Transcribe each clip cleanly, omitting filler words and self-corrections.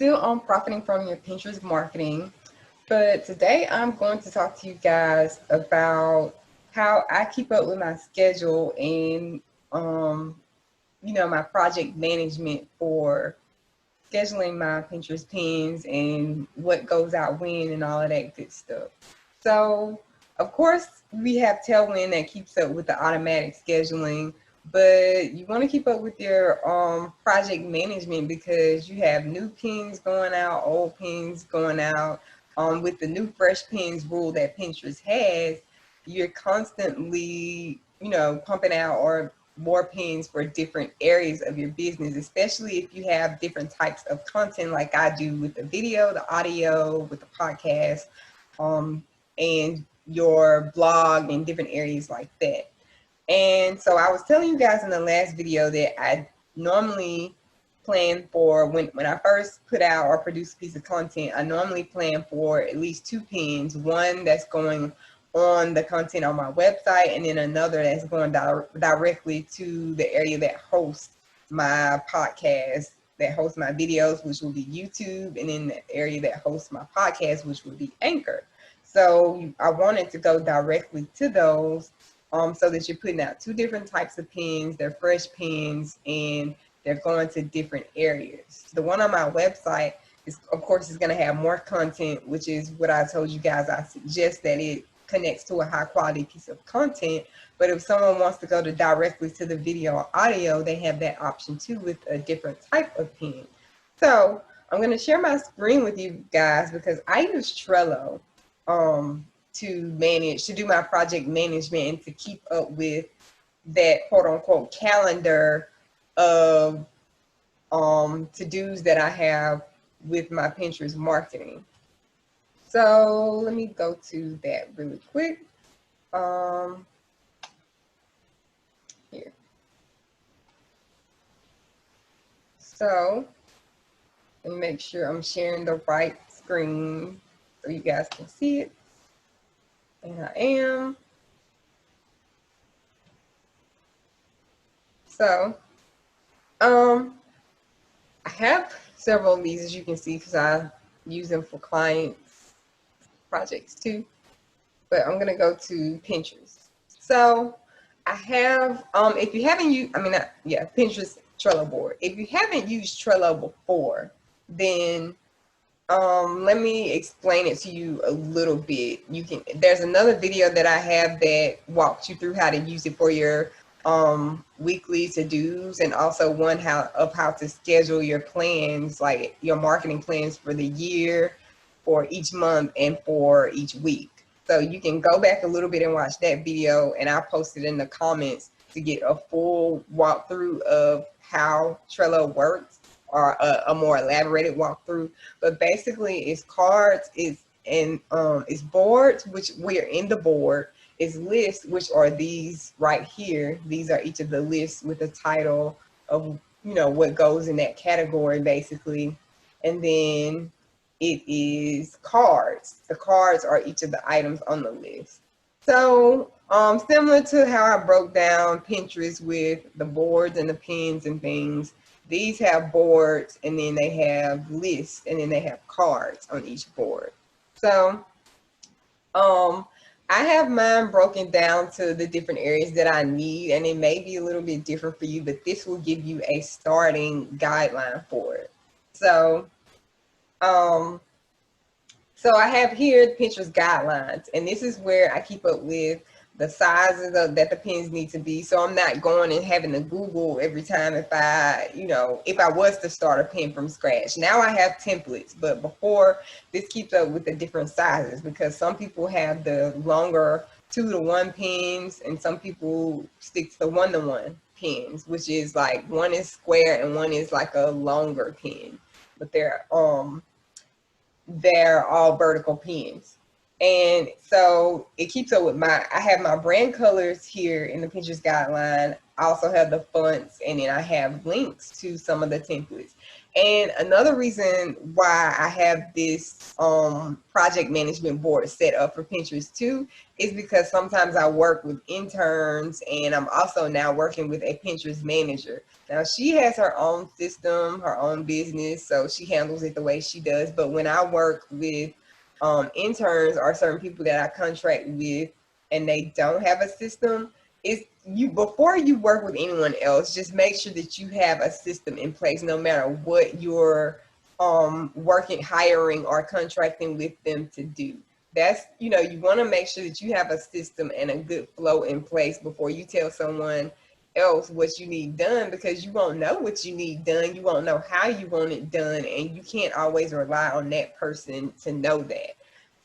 still on profiting from your Pinterest marketing, but today I'm going to talk to you guys about how I keep up with my schedule and my project management for scheduling my Pinterest pins and what goes out when and all of that good stuff. So, of course, we have Tailwind that keeps up with the automatic scheduling, but you want to keep up with your project management because you have new pins going out, old pins going out. With the new fresh pins rule that Pinterest has, you're constantly, pumping out or more pins for different areas of your business, especially if you have different types of content like I do with the video, the audio, with the podcast, and your blog and different areas like that. And so I was telling you guys in the last video that I normally plan for when I first put out or produce a piece of content, I normally plan for at least 2 pins, one that's going on the content on my website, and then another that's going directly to the area that hosts my podcast, that hosts my videos, which will be YouTube, and then the area that hosts my podcast, which will be Anchor. So I wanted to go directly to those so that you're putting out 2 different types of pins. They're fresh pins and they're going to different areas. The one on my website is, of course, is going to have more content, which is what I told you guys. I suggest that it connects to a high quality piece of content. But if someone wants to go directly to the video or audio, they have that option too with a different type of pin. So I'm going to share my screen with you guys because I use Trello to do my project management and to keep up with that quote unquote calendar of to-dos that I have with my Pinterest marketing. So let me go to that really quick. Here. So let me make sure I'm sharing the right screen so you guys can see it. And I am. So I have several of these, as you can see, because I use them for clients projects too. But I'm gonna go to Pinterest. So I have if you haven't used, Pinterest Trello board. If you haven't used Trello before, then let me explain it to you a little bit. There's another video that I have that walks you through how to use it for your weekly to-dos, and also one how to schedule your plans, like your marketing plans for the year, for each month, and for each week. So you can go back a little bit and watch that video, and I'll post it in the comments to get a full walkthrough of how Trello works, or a more elaborated walkthrough. But basically it's cards, it's boards, which we are in the board, is lists, which are these right here. These are each of the lists with a title of what goes in that category basically. And then it is cards. The cards are each of the items on the list. So similar to how I broke down Pinterest with the boards and the pins and things, these have boards, and then they have lists, and then they have cards on each board. So I have mine broken down to the different areas that I need, and it may be a little bit different for you, but this will give you a starting guideline for it. So I have here Pinterest guidelines, and this is where I keep up with the sizes that the pins need to be. So I'm not going and having to Google every time if I was to start a pin from scratch. Now I have templates, but before, this keeps up with the different sizes because some people have the longer 2-to-1 pins, and some people stick to the 1-to-1 pins, which is like one is square and one is like a longer pin, but they're all vertical pins. And so it keeps up with I have my brand colors here in the Pinterest guideline. I also have the fonts, and then I have links to some of the templates. And another reason why I have this project management board set up for Pinterest too is because sometimes I work with interns, and I'm also now working with a Pinterest manager. Now she has her own system, her own business, so she handles it the way she does. But when I work with interns or certain people that I contract with and they don't have a system, it's you before you work with anyone else, just make sure that you have a system in place no matter what you're working, hiring, or contracting with them to do. That's, you want to make sure that you have a system and a good flow in place before you tell someone else what you need done, because you won't know what you need done, you won't know how you want it done, and you can't always rely on that person to know that.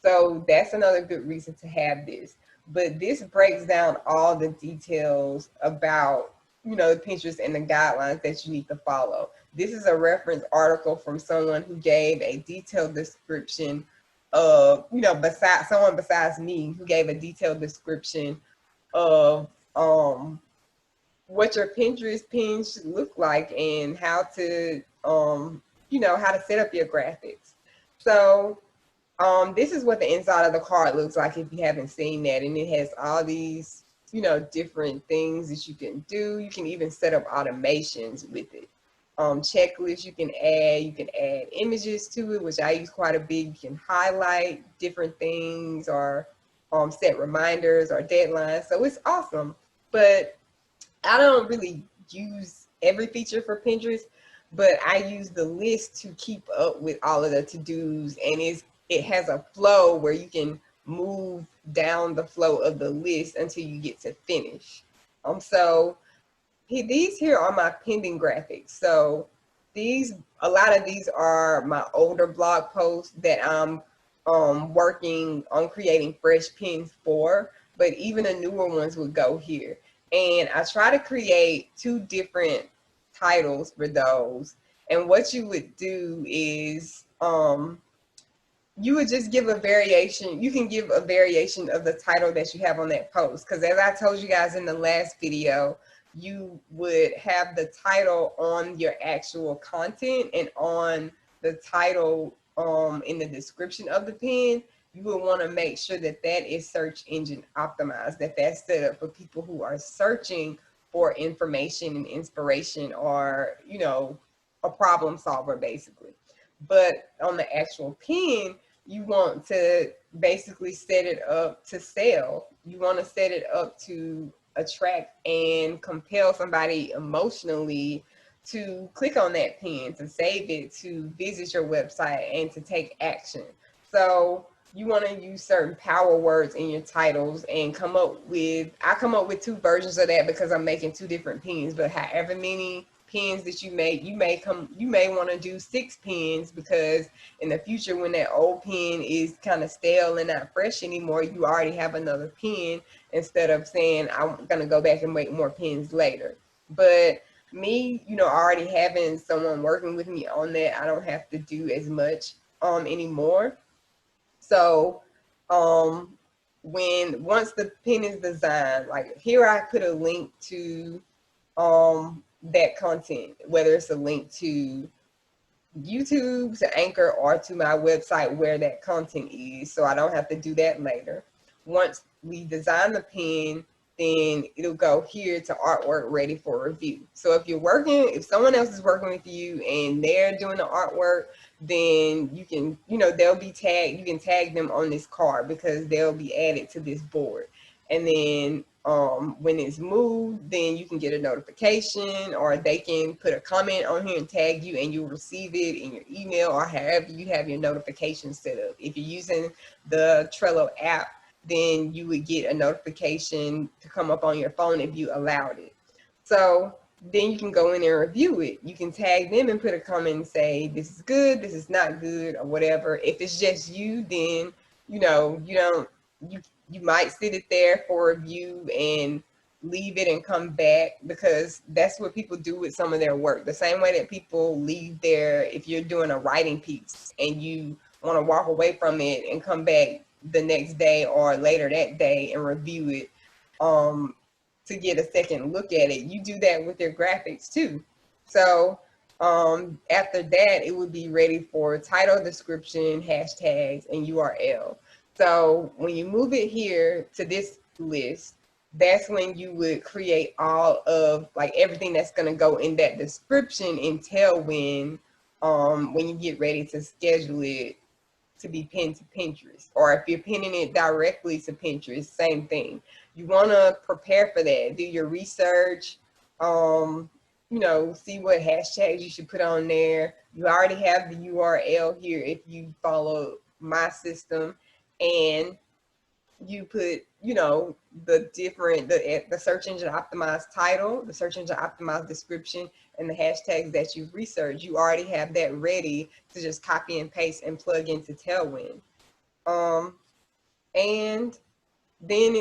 So that's another good reason to have this. But this breaks down all the details about, the Pinterest and the guidelines that you need to follow. This is a reference article from someone who gave a detailed description of, besides someone besides me, who gave a detailed description of what your Pinterest pin should look like and how to, how to set up your graphics. So this is what the inside of the card looks like if you haven't seen that. And it has all these, different things that you can do. You can even set up automations with it. Checklists you can add images to it, which I use quite a bit. You can highlight different things or set reminders or deadlines. So it's awesome. But I don't really use every feature for Pinterest, but I use the list to keep up with all of the to-dos, and it has a flow where you can move down the flow of the list until you get to finish. So these here are my pending graphics. So a lot of these are my older blog posts that I'm working on creating fresh pins for, but even the newer ones would go here. And I try to create 2 different titles for those. And what you would do is you would just give a variation. You can give a variation of the title that you have on that post. Because as I told you guys in the last video, you would have the title on your actual content, and on the title in the description of the pin, you would want to make sure that that is search engine optimized, that that's set up for people who are searching for information and inspiration, or, a problem solver basically. But on the actual pin, you want to basically set it up to sell. You want to set it up to attract and compel somebody emotionally to click on that pin, to save it, to visit your website, and to take action. So you want to use certain power words in your titles and I come up with 2 versions of that because I'm making 2 different pins. But however many pins that you make, you may want to do 6 pins, because in the future, when that old pin is kind of stale and not fresh anymore, you already have another pin, instead of saying I'm gonna go back and make more pins later. But me, already having someone working with me on that, I don't have to do as much anymore. So once the pin is designed, like here I put a link to that content, whether it's a link to YouTube, to Anchor, or to my website where that content is, so I don't have to do that later. Once we design the pin, then it'll go here to artwork ready for review. So if someone else is working with you and they're doing the artwork, then you can, they'll be tagged, you can tag them on this card because they'll be added to this board. And then when it's moved, then you can get a notification, or they can put a comment on here and tag you, and you'll receive it in your email, or however you have your notifications set up. If you're using the Trello app, then you would get a notification to come up on your phone if you allowed it. So then you can go in and review it. You can tag them and put a comment and say, this is good, this is not good, or whatever. If it's just you, then, you might sit it there for review and leave it and come back, because that's what people do with some of their work. The same way that people leave if you're doing a writing piece and you want to walk away from it and come back the next day or later that day and review it, to get a second look at it. You do that with your graphics too. So after that, it would be ready for title, description, hashtags, and URL. So when you move it here to this list, that's when you would create all of like everything that's going to go in that description in Tailwind when you get ready to schedule it to be pinned to Pinterest. Or if you're pinning it directly to Pinterest, same thing. You want to prepare for that. Do your research. You know, see what hashtags you should put on there. You already have the URL here if you follow my system, and you put, you know, the different, the search engine optimized title, the search engine optimized description, and the hashtags that you've researched. You already have that ready to just copy and paste and plug into Tailwind. And then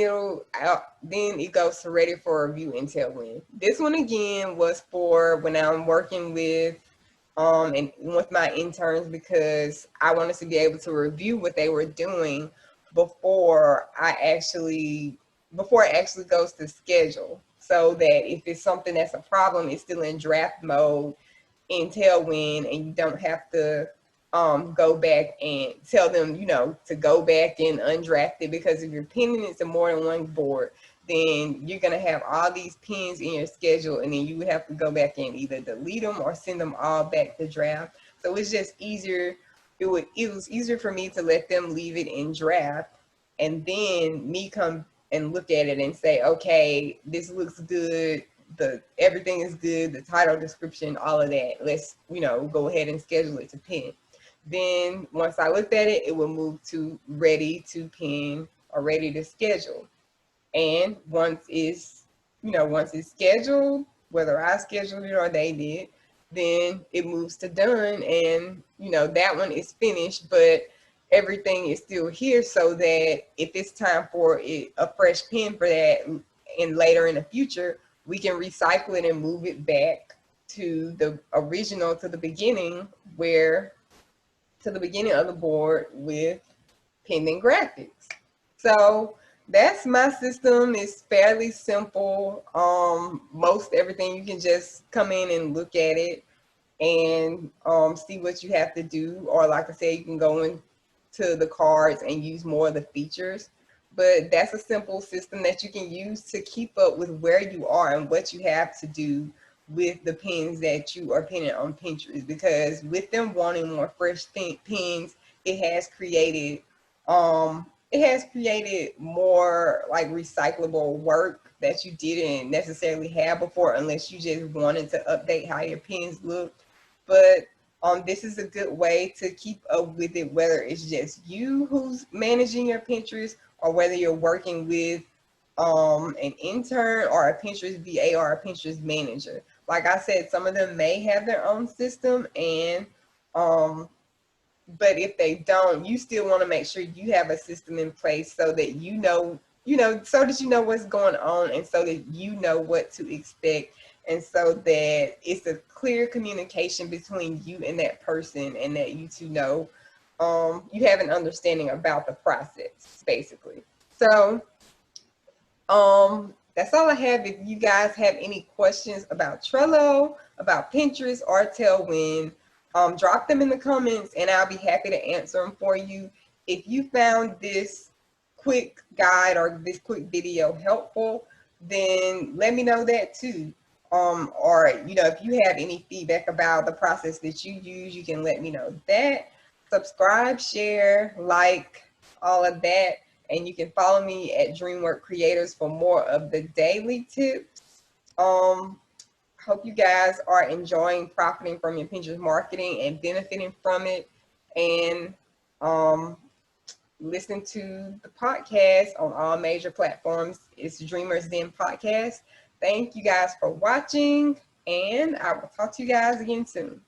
then it goes to ready for review in Tailwind. This one again was for when I'm working with and with my interns, because I wanted to be able to review what they were doing before it actually goes to schedule, so that if it's something that's a problem, it's still in draft mode in Tailwind, and you don't have to go back and tell them, you know, to go back and undraft it. Because if you're pinning it to more than one board, then you're going to have all these pins in your schedule, and then you would have to go back and either delete them or send them all back to draft. So it's just easier. It was easier for me to let them leave it in draft, and then me come and look at it and say, okay, this looks good. Everything is good. The title, description, all of that. Let's, you know, go ahead and schedule it to pin. Then once I looked at it, it will move to ready to pin or ready to schedule. And once it's scheduled, whether I scheduled it or they did, then it moves to done, and you know, that one is finished, but everything is still here, so that if it's time for a fresh pin for that and later in the future, we can recycle it and move it back to the original, to the beginning of the board with pending graphics. So that's my system. It's fairly simple. Most everything you can just come in and look at it and see what you have to do. Or like I said, you can go into the cards and use more of the features. But that's a simple system that you can use to keep up with where you are and what you have to do with the pins that you are pinning on Pinterest. Because with them wanting more fresh pins, it has created more like recyclable work that you didn't necessarily have before, unless you just wanted to update how your pins look. But this is a good way to keep up with it, whether it's just you who's managing your Pinterest, or whether you're working with an intern or a Pinterest VA or a Pinterest manager. Like I said, some of them may have their own system, and but if they don't, you still want to make sure you have a system in place, so that you know what's going on, and so that you know what to expect, and so that it's a clear communication between you and that person, and that you two know, you have an understanding about the process, basically. So that's all I have. If you guys have any questions about Trello, about Pinterest, or Tailwind, drop them in the comments and I'll be happy to answer them for you. If you found this quick guide or this quick video helpful, then let me know that too. Or, you know, if you have any feedback about the process that you use, you can let me know that. Subscribe, share, like, all of that. And you can follow me at DreamWork Creators for more of the daily tips. Hope you guys are enjoying profiting from your Pinterest marketing and benefiting from it. And listen to the podcast on all major platforms. It's Dreamers Den Podcast. Thank you guys for watching, and I will talk to you guys again soon.